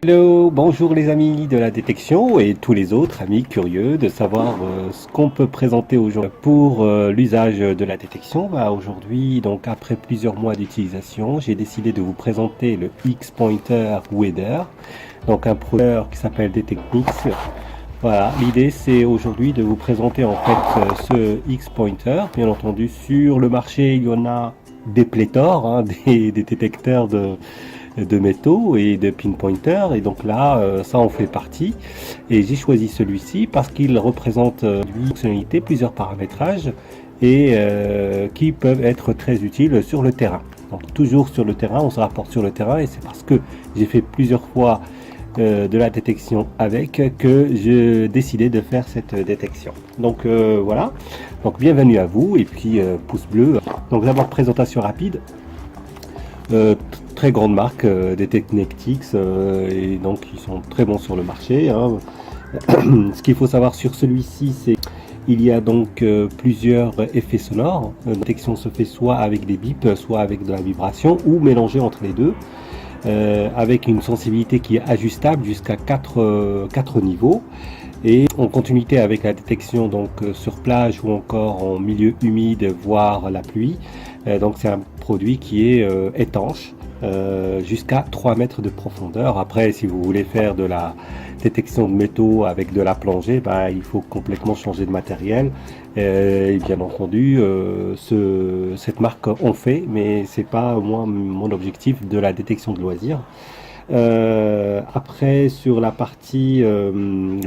Hello, bonjour les amis de la détection et tous les autres amis curieux de savoir ce qu'on peut présenter aujourd'hui pour l'usage de la détection. Aujourd'hui, donc après plusieurs mois d'utilisation, j'ai décidé de vous présenter le X-Pointer Weather, donc un produit qui s'appelle Detectix. Voilà, l'idée c'est aujourd'hui de vous présenter en fait ce X-Pointer. Bien entendu, sur le marché, il y en a des pléthores, hein, des détecteurs de métaux et de pinpointer, et donc là ça en fait partie, et j'ai choisi celui-ci parce qu'il représente une fonctionnalité, plusieurs paramétrages et qui peuvent être très utiles sur le terrain. Donc toujours sur le terrain, on se rapporte sur le terrain, et c'est parce que j'ai fait plusieurs fois de la détection avec que je décidais de faire cette détection. Donc voilà, donc bienvenue à vous, et puis pouce bleu. Donc d'abord présentation rapide. Très grande marque des Detectix, et donc ils sont très bons sur le marché, hein. Ce qu'il faut savoir sur celui-ci, c'est il y a donc plusieurs effets sonores. La détection se fait soit avec des bips, soit avec de la vibration, ou mélangé entre les deux, avec une sensibilité qui est ajustable jusqu'à 4 niveaux. Et en continuité avec la détection donc sur plage ou encore en milieu humide, voire la pluie, donc c'est un produit qui est étanche jusqu'à 3 mètres de profondeur. Après, si vous voulez faire de la détection de métaux avec de la plongée, il faut complètement changer de matériel. Et bien entendu, cette marque en fait, mais c'est pas moi mon objectif de la détection de loisirs. Après, sur la partie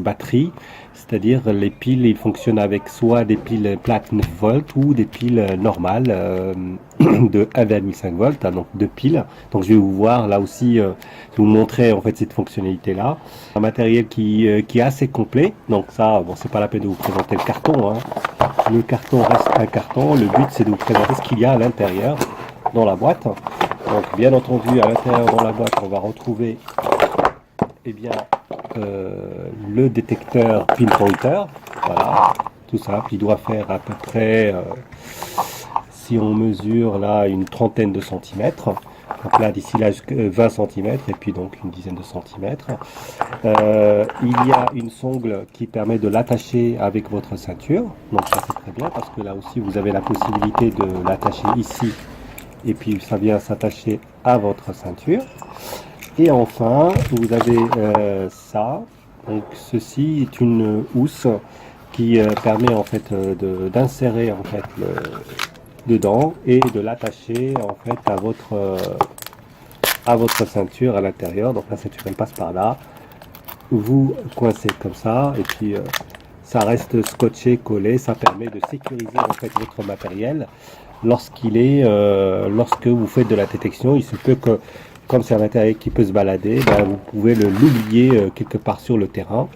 batterie, c'est-à-dire les piles, ils fonctionnent avec soit des piles plates 9 volts ou des piles normales de 1,5 volts, hein, donc deux piles. Donc je vais vous voir là aussi, vous montrer en fait cette fonctionnalité là. Un matériel qui est assez complet, donc ça, bon, c'est pas la peine de vous présenter le carton, hein. Le carton reste un carton, le but c'est de vous présenter ce qu'il y a à l'intérieur dans la boîte. Donc bien entendu, à l'intérieur dans la boîte, on va retrouver le détecteur pinpointer. Voilà, tout ça. Puis il doit faire à peu près, si on mesure là, une trentaine de centimètres. Donc là, d'ici là, 20 centimètres, et puis donc une dizaine de centimètres. Il y a une sangle qui permet de l'attacher avec votre ceinture. Donc ça c'est très bien, parce que là aussi, vous avez la possibilité de l'attacher ici, et puis ça vient s'attacher à votre ceinture. Et enfin vous avez ça, donc ceci est une housse qui permet en fait d'insérer en fait dedans et de l'attacher en fait à votre ceinture à l'intérieur. Donc la ceinture elle passe par là, vous coincez comme ça, et puis ça reste scotché, collé. Ça permet de sécuriser en fait votre matériel lorsque vous faites de la détection. Il se peut que, comme c'est un matériel qui peut se balader, vous pouvez l'oublier quelque part sur le terrain.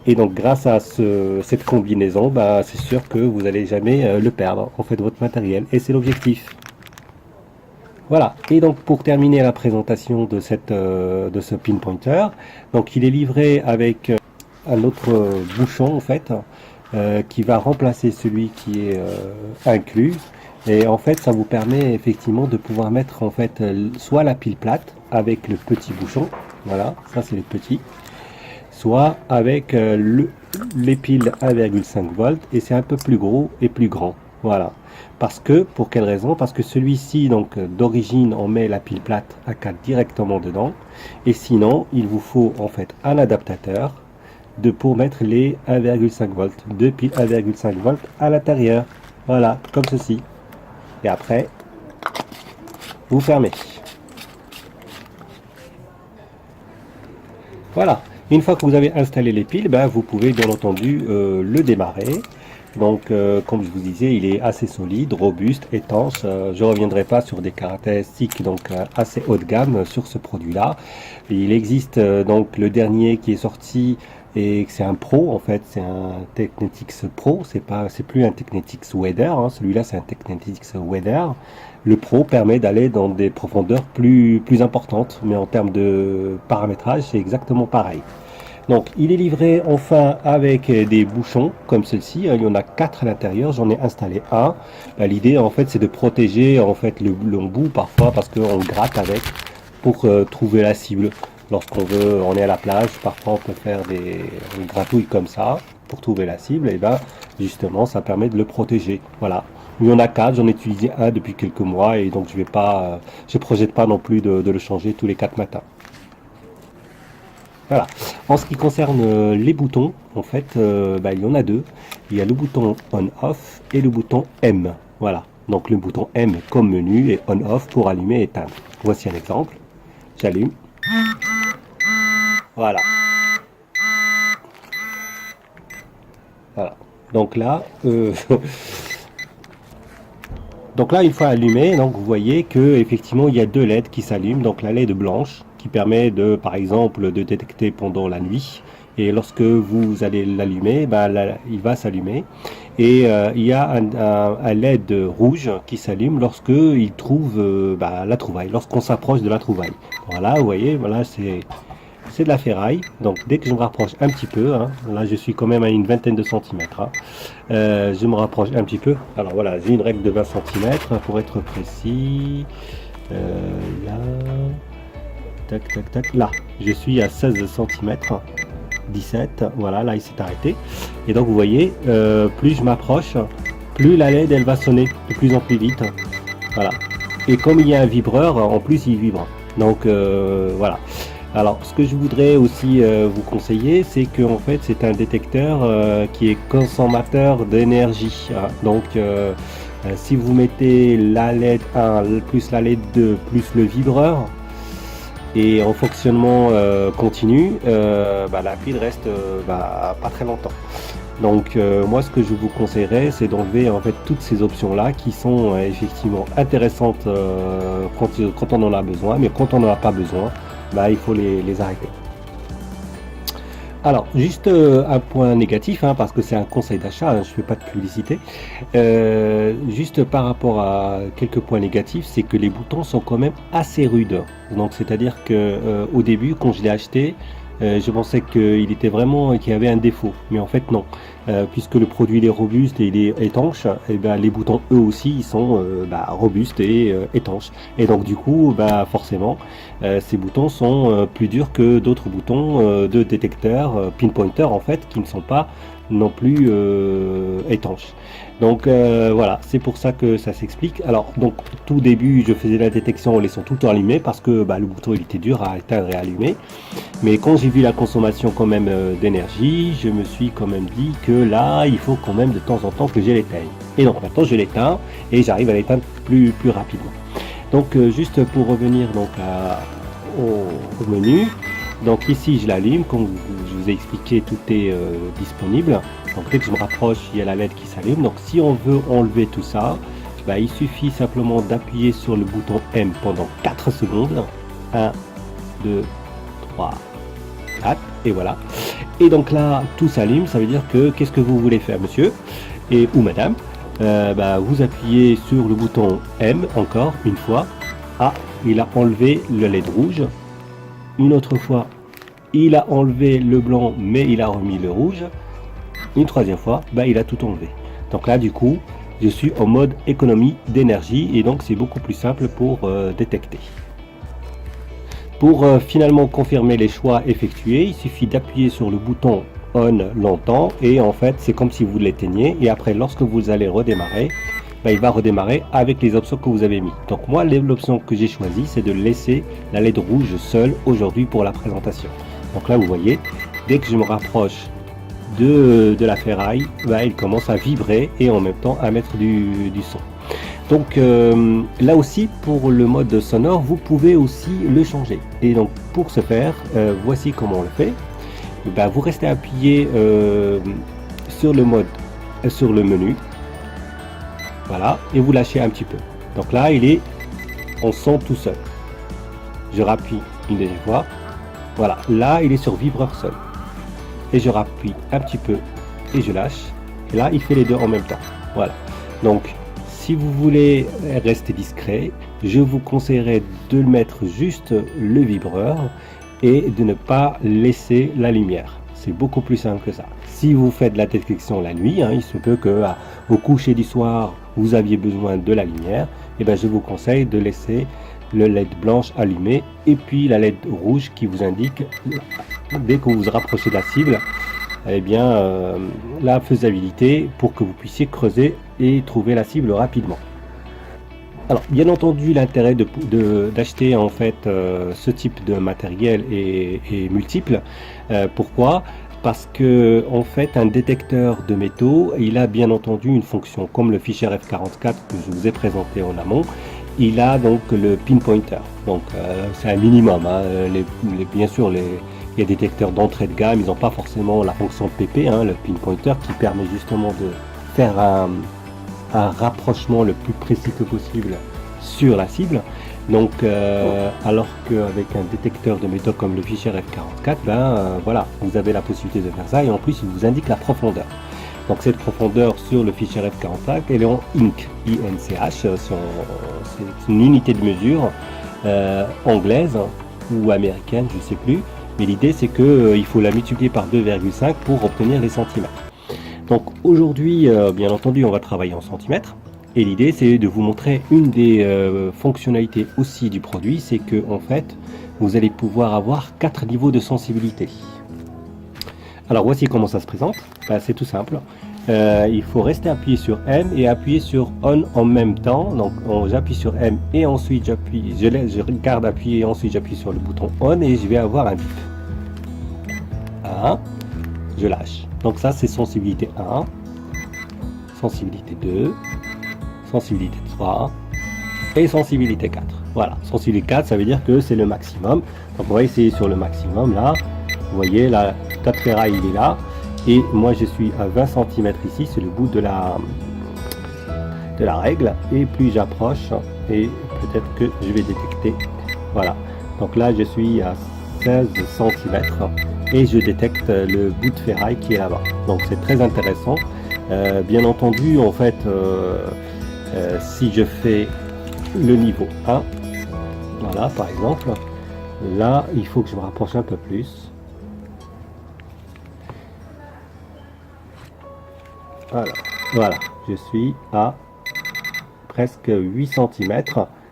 Et donc grâce à cette combinaison, c'est sûr que vous n'allez jamais le perdre, en fait, votre matériel. Et c'est l'objectif. Voilà. Et donc pour terminer la présentation de ce pinpointer, donc il est livré avec un autre bouchon en fait, qui va remplacer celui qui est inclus. Et en fait, ça vous permet effectivement de pouvoir mettre en fait soit la pile plate avec le petit bouchon, voilà, ça c'est le petit, soit avec les piles 1,5 volts, et c'est un peu plus gros et plus grand, voilà. Parce que, pour quelle raison? Parce que celui-ci, donc d'origine, on met la pile plate à 4 directement dedans, et sinon, il vous faut en fait un adaptateur pour mettre les 1,5 volts, deux piles 1,5 volts à l'intérieur, voilà, comme ceci. Et après, vous fermez. Voilà. Une fois que vous avez installé les piles, vous pouvez bien entendu le démarrer. Donc, comme je vous disais, il est assez solide, robuste, étanche. Je ne reviendrai pas sur des caractéristiques donc assez haut de gamme sur ce produit-là. Il existe donc le dernier qui est sorti, et c'est un Pro en fait, c'est un Technetix Pro, c'est plus un Technetix Weather, hein. Celui-là c'est un Technetix Weather. Le Pro permet d'aller dans des profondeurs plus importantes, mais en termes de paramétrage c'est exactement pareil. Donc il est livré enfin avec des bouchons comme ceci, il y en a 4 à l'intérieur, j'en ai installé un. L'idée en fait c'est de protéger en fait l'embout parfois, parce qu'on gratte avec pour trouver la cible. lorsqu'on veut, on est à la plage, parfois on peut faire des gratouilles comme ça pour trouver la cible, et ben justement ça permet de le protéger. Voilà. Il y en a 4, j'en ai utilisé un depuis quelques mois et donc je projette pas non plus de le changer tous les 4 matins. Voilà. En ce qui concerne les boutons, en fait, il y en a deux. Il y a le bouton on-off et le bouton M. Voilà. Donc le bouton M comme menu et on-off pour allumer et éteindre. Voici un exemple. J'allume. Voilà. Voilà. Donc là, une fois allumé, donc vous voyez que effectivement il y a deux LED qui s'allument. Donc la LED blanche qui permet de, par exemple, de détecter pendant la nuit. Et lorsque vous allez l'allumer, il va s'allumer. Et il y a un LED rouge qui s'allume lorsque il trouve la trouvaille, lorsqu'on s'approche de la trouvaille. Voilà, vous voyez, voilà, c'est de la ferraille. Donc dès que je me rapproche un petit peu, hein, là je suis quand même à une vingtaine de centimètres, hein, je me rapproche un petit peu. Alors voilà, j'ai une règle de 20 cm pour être précis. Là, tac tac tac, là je suis à 16 cm, 17, voilà, là il s'est arrêté. Et donc vous voyez, plus je m'approche, plus la LED elle va sonner de plus en plus vite. Voilà. Et comme il y a un vibreur, en plus il vibre. Donc voilà. Alors, ce que je voudrais aussi vous conseiller, c'est que en fait, c'est un détecteur qui est consommateur d'énergie. Hein. Donc, si vous mettez la LED 1 plus la LED 2 plus le vibreur et en fonctionnement continu, la pile reste pas très longtemps. Donc, moi, ce que je vous conseillerais, c'est d'enlever en fait toutes ces options-là qui sont effectivement intéressantes quand on en a besoin, mais quand on n'en a pas besoin, il faut les arrêter. Alors, juste un point négatif, hein, parce que c'est un conseil d'achat, hein, je ne fais pas de publicité. Juste par rapport à quelques points négatifs, c'est que les boutons sont quand même assez rudes. Donc, c'est-à-dire que au début, quand je l'ai acheté, je pensais qu'il y avait un défaut, mais en fait non, puisque le produit il est robuste et il est étanche, et les boutons eux aussi ils sont robustes et étanches, et donc du coup forcément ces boutons sont plus durs que d'autres boutons de détecteurs pinpointer en fait qui ne sont pas non plus étanches. Donc voilà, c'est pour ça que ça s'explique. Alors donc tout début je faisais la détection en laissant tout le temps allumé parce que le bouton il était dur à éteindre et allumer. Mais quand j'ai vu la consommation quand même d'énergie, je me suis quand même dit que là il faut quand même de temps en temps que je l'éteigne. Et donc maintenant je l'éteins et j'arrive à l'éteindre plus rapidement. Donc juste pour revenir donc au menu. Donc ici je l'allume, comme je vous ai expliqué, tout est disponible. Donc dès que je me rapproche, il y a la LED qui s'allume. Donc si on veut enlever tout ça, il suffit simplement d'appuyer sur le bouton M pendant 4 secondes. 1, 2, 3, 4, et voilà. Et donc là, tout s'allume, ça veut dire que qu'est-ce que vous voulez faire, monsieur ou madame, vous appuyez sur le bouton M encore une fois. Ah, il a enlevé le LED rouge. Une autre fois, il a enlevé le blanc, mais il a remis le rouge. Une troisième fois, il a tout enlevé. Donc là, du coup, je suis en mode économie d'énergie et donc c'est beaucoup plus simple pour détecter. Pour finalement confirmer les choix effectués, il suffit d'appuyer sur le bouton on longtemps et en fait, c'est comme si vous l'éteignez et après, lorsque vous allez redémarrer, il va redémarrer avec les options que vous avez mis. Donc moi, l'option que j'ai choisie, c'est de laisser la LED rouge seule aujourd'hui pour la présentation. Donc là, vous voyez, dès que je me rapproche de la ferraille, il commence à vibrer et en même temps à mettre du son. Donc là aussi, pour le mode sonore, vous pouvez aussi le changer. Et donc pour ce faire, voici comment on le fait. Vous restez appuyé sur le menu. Voilà, et vous lâchez un petit peu. Donc là, il est en son tout seul. Je rappuie une deuxième fois. Voilà, là, il est sur vibreur seul. Et je rappuie un petit peu et je lâche. Et là, il fait les deux en même temps. Voilà. Donc, si vous voulez rester discret, je vous conseillerais de mettre juste le vibreur et de ne pas laisser la lumière. C'est beaucoup plus simple que ça. Si vous faites de la détection la nuit, il se peut que au coucher du soir, vous aviez besoin de la lumière, et je vous conseille de laisser le LED blanche allumé et puis la LED rouge qui vous indique dès que vous vous rapprochez de la cible, eh bien la faisabilité pour que vous puissiez creuser et trouver la cible rapidement. Alors bien entendu l'intérêt d'acheter en fait ce type de matériel est multiple. Pourquoi? Parce que en fait un détecteur de métaux, il a bien entendu une fonction comme le fichier F44 que je vous ai présenté en amont. Il a donc le pinpointer, donc c'est un minimum, hein. Bien sûr les détecteurs d'entrée de gamme, ils n'ont pas forcément la fonction PP, hein, le pinpointer qui permet justement de faire un rapprochement le plus précis que possible sur la cible. Donc alors qu'avec un détecteur de métaux comme le fichier F44, voilà, vous avez la possibilité de faire ça et en plus il vous indique la profondeur. Donc cette profondeur sur le fichier F45, elle est en INCH, c'est une unité de mesure anglaise ou américaine, je ne sais plus, mais l'idée c'est qu'il faut la multiplier par 2,5 pour obtenir les centimètres. Donc aujourd'hui, bien entendu, on va travailler en centimètres, et l'idée c'est de vous montrer une des fonctionnalités aussi du produit, c'est que en fait, vous allez pouvoir avoir 4 niveaux de sensibilité. Alors voici comment ça se présente. C'est tout simple. Il faut rester appuyé sur M et appuyer sur ON en même temps. Donc j'appuie sur M et ensuite je garde appuyé et ensuite j'appuie sur le bouton ON et je vais avoir un bip. 1, je lâche. Donc ça c'est sensibilité 1, sensibilité 2, sensibilité 3 et sensibilité 4. Voilà, sensibilité 4 ça veut dire que c'est le maximum. Donc on va essayer sur le maximum là. Vous voyez, la tête ferraille il est là et moi je suis à 20 cm ici, c'est le bout de la règle, et plus j'approche et peut-être que je vais détecter. Voilà, donc là je suis à 16 cm et je détecte le bout de ferraille qui est là-bas. Donc c'est très intéressant. Bien entendu, en fait, si je fais le niveau 1, voilà par exemple, là il faut que je me rapproche un peu plus. Voilà, je suis à presque 8 cm,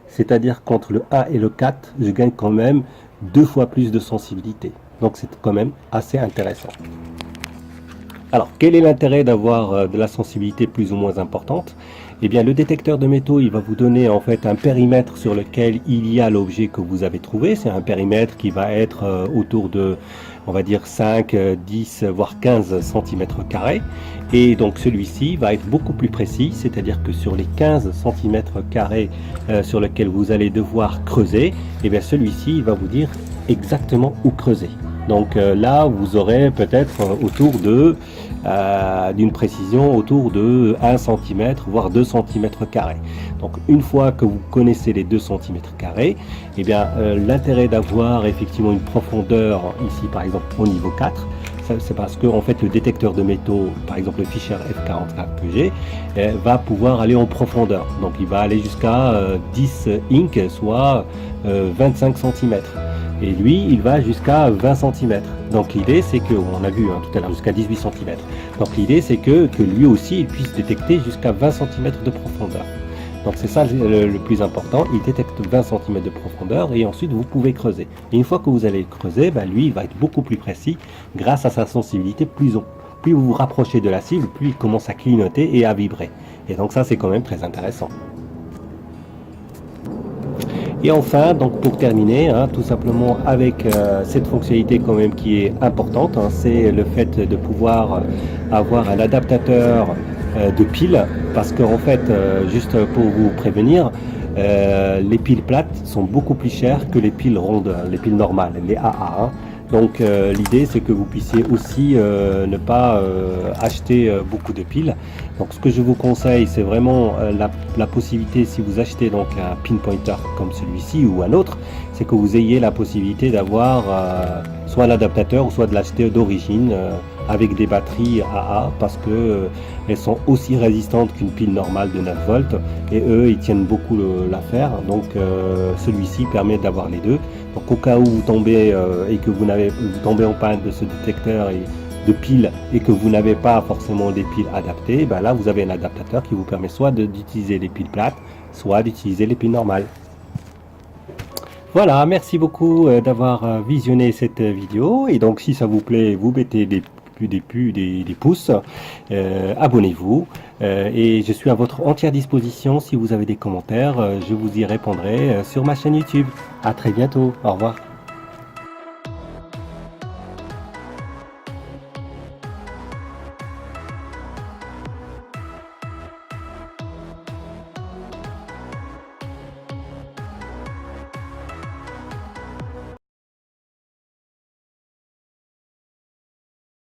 c'est-à-dire qu'entre le 1 et le 4, je gagne quand même 2 fois plus de sensibilité. Donc c'est quand même assez intéressant. Alors, quel est l'intérêt d'avoir de la sensibilité plus ou moins importante? Eh bien, le détecteur de métaux, il va vous donner en fait un périmètre sur lequel il y a l'objet que vous avez trouvé. C'est un périmètre qui va être autour de, on va dire 5, 10, voire 15 cm². Et donc celui-ci va être beaucoup plus précis, c'est-à-dire que sur les 15 cm² sur lesquels vous allez devoir creuser, eh bien celui-ci il va vous dire exactement où creuser. Donc là, vous aurez peut-être autour de d'une précision autour de 1 cm, voire 2 cm². Donc une fois que vous connaissez les 2 cm², eh bien l'intérêt d'avoir effectivement une profondeur ici par exemple au niveau 4, c'est parce que en fait le détecteur de métaux, par exemple le fichier F44 que j'ai, va pouvoir aller en profondeur. Donc il va aller jusqu'à 10 inch, soit 25 cm. Et lui, il va jusqu'à 20 cm. Donc l'idée, c'est que, on a vu tout à l'heure, jusqu'à 18 cm. Donc l'idée, c'est que lui aussi, il puisse détecter jusqu'à 20 cm de profondeur. Donc c'est ça le plus important, il détecte 20 cm de profondeur et ensuite vous pouvez creuser. Et une fois que vous allez creuser, lui, il va être beaucoup plus précis grâce à sa sensibilité. Plus vous vous rapprochez de la cible, plus il commence à clignoter et à vibrer. Et donc ça, c'est quand même très intéressant. Et enfin, donc pour terminer, tout simplement avec cette fonctionnalité quand même qui est importante, c'est le fait de pouvoir avoir un adaptateur de piles, parce qu'en fait, juste pour vous prévenir, les piles plates sont beaucoup plus chères que les piles rondes, les piles normales, les AA. Donc l'idée c'est que vous puissiez aussi ne pas acheter beaucoup de piles. Donc ce que je vous conseille, c'est vraiment la possibilité, si vous achetez donc un pinpointer comme celui-ci ou un autre, c'est que vous ayez la possibilité d'avoir soit l'adaptateur ou soit de l'acheter d'origine avec des batteries AA, parce que elles sont aussi résistantes qu'une pile normale de 9 volts et eux ils tiennent beaucoup l'affaire. Donc celui-ci permet d'avoir les deux. Donc au cas où vous tombez et que vous tombez en panne de ce détecteur et de piles et que vous n'avez pas forcément des piles adaptées, là vous avez un adaptateur qui vous permet soit d'utiliser les piles plates, soit d'utiliser les piles normales. Voilà, merci beaucoup d'avoir visionné cette vidéo. Et donc, si ça vous plaît, vous mettez des pouces, abonnez-vous. Et je suis à votre entière disposition. Si vous avez des commentaires, je vous y répondrai sur ma chaîne YouTube. À très bientôt. Au revoir.